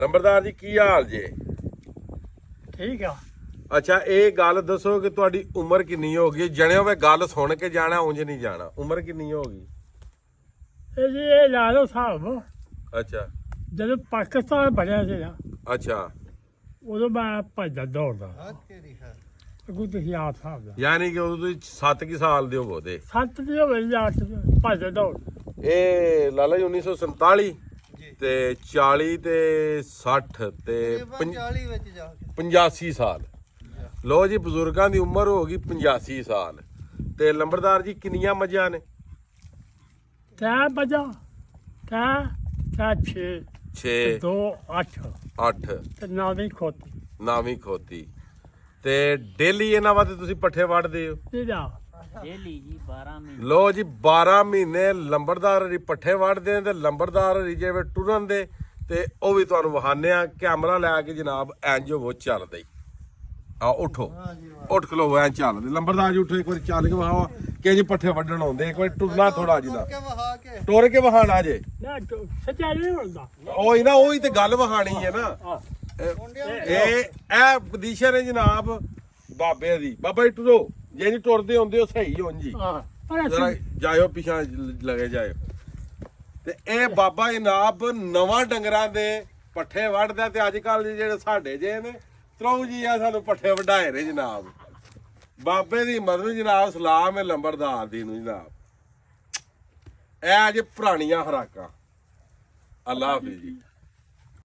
ਨੰਬਰਦਾਰ ਜੀ ਕੀ ਹਾਲ ਜੇ? ਠੀਕ ਆ। ਅੱਛਾ ਇਹ ਗੱਲ ਦੱਸੋ ਕਿ ਤੁਹਾਡੀ ਉਮਰ ਕਿੰਨੀ ਹੋ ਗਈ? ਜਣਿਓ ਵੇ ਗੱਲ ਸੁਣ ਕੇ ਜਾਣਾ, ਉਂਝ ਨਹੀਂ ਜਾਣਾ। ਉਮਰ ਕਿੰਨੀ ਹੋ ਗਈ? ਇਹ ਜੀ ਇਹ ਲਾ ਲਓ ਹਿਸਾਬ, ਅੱਛਾ ਜਦੋਂ ਪਾਕਿਸਤਾਨ ਬਣਿਆ ਸੀ ਨਾ ਅੱਛਾ, ਉਦੋਂ ਮੈਂ ਭੱਜਦਾ ਦੌੜਦਾ। ਅੱਗੋਂ ਤੁਸੀਂ ਆਪ ਹਿਸਾਬ ਦਾ ਯਾਨੀ ਕਿ ਉਦੋਂ ਤੁਸੀਂ 7 ਕੀ ਸਾਲ ਦੇ ਹੋਵੋਦੇ। 7 ਦੀ ਹੋਵੇ ਜਾਂ 8 ਦੀ ਭੱਜਦਾ ਦੌੜ। ਇਹ ਲਾਲਾ ਜੀ 1947 ਤੇ 40 ਤੇ 60 ਤੇ 40 ਵਿੱਚ ਜਾ ਕੇ 85 ਸਾਲ। ਲੋ ਜੀ ਬਜ਼ੁਰਗਾਂ ਦੀ ਉਮਰ ਹੋ ਗਈ 85 ਸਾਲ। ਤੇ ਲੰਬੜਦਾਰ ਜੀ ਕਿੰਨੀਆਂ ਮੱਝਾਂ ਨੇ? ਕਿਆ ਵਜਾ ਕਿਆ 6 6 2 8 8 ਤੇ ਨਾਵੀਂ ਖੋਤੀ ਨਾਵੀਂ ਖੋਤੀ। ਤੇ ਡੇਲੀ ਇਹਨਾਂ ਵਾਸਤੇ ਤੁਸੀਂ ਪੱਠੇ ਵੱਢਦੇ ਹੋ? ਇਹਦਾ ਡੇਲੀ ਜੀ 12 ਮਹੀਨੇ। ਲੋ ਜੀ 12 ਮਹੀਨੇ ਲੰਬੜਦਾਰ ਹਰੀ ਪੱਠੇ ਵੱਢਦੇ ਨੇ ਤੇ ਲੰਬੜਦਾਰ ਹਰੀ ਜਿਵੇਂ ਟੁਰਨ ਦੇ ਤੇ ਉਹ ਵੀ ਤੁਹਾਨੂੰ ਵਹਾਨੇ ਆ। ਕੈਮਰਾ ਲੈ ਕੇ ਜਨਾਬ ਇੰਜ ਹੋਵੋ ਚੱਲਦਾ ਹੀ। ਆ ਉਠੋ ਉੱਠ ਖਲੋ ਐ ਚੱਲਦੇ। ਲੰਬੜਦਾਰ ਜੀ ਉਠੋ ਇੱਕ ਵਾਰੀ ਚੱਲ ਕੇ ਵਹਾਓ ਕਿ ਜੀ ਪੱਠੇ ਵੱਢਣ ਆਉਂਦੇ। ਇੱਕ ਵਾਰੀ ਟੁਰਨਾ ਥੋੜਾ ਜਿਹਾ ਕੇ ਵਹਾ ਕੇ ਟੁਰ ਕੇ ਵਹਾਣਾ ਜੇ। ਨਾ ਸੱਚਾ ਨਹੀਂ ਹੁੰਦਾ। ਉਹੀ ਨਾ ਉਹੀ ਤੇ ਗੱਲ ਵਹਾਣੀ ਹੈ ਨਾ। ਇਹ ਪੋਜੀਸ਼ਨ ਹੈ ਜਨਾਬ ਬਾਬੇ ਦੀ। ਬਾਬਾ ਜੀ ਟੁਰੋ ਜੇ ਨਹੀਂ ਟੁਰਦੇ ਹੁੰਦੇ ਉਹ ਸਹੀ ਹੋਣ ਜੀ। ਪਰ ਜਰਾ ਜਾਇਓ ਪਿਛਾਂ ਲਗੇ ਜਾਇਓ। ਤੇ ਇਹ ਬਾਬਾ ਜਨਾਬ ਨਵਾਂ ਡੰਗਰਾਂ ਦੇ ਪੱਠੇ ਵੱਢਦਾ ਤੇ ਅੱਜ ਕੱਲ ਦੇ ਜਿਹੜੇ ਸਾਡੇ ਜੇ ਨੇ ਤਰੋਂ ਜੀ ਆ ਸਾਨੂੰ ਪੱਠੇ ਵਢਾਏ ਨੇ ਜਨਾਬ। ਬਾਬੇ ਦੀ ਮਦਦ ਜਨਾਬ ਸਲਾਮ ਹੈ ਲੰਬੜਦਾਰ ਦੀ ਨੂੰ ਜਨਾਬ। ਇਹ ਅੱਜ ਪੁਰਾਣੀਆਂ ਖੁਰਾਕਾਂ। ਅੱਲਾ ਹਾਫਿਜ਼ ਜੀ।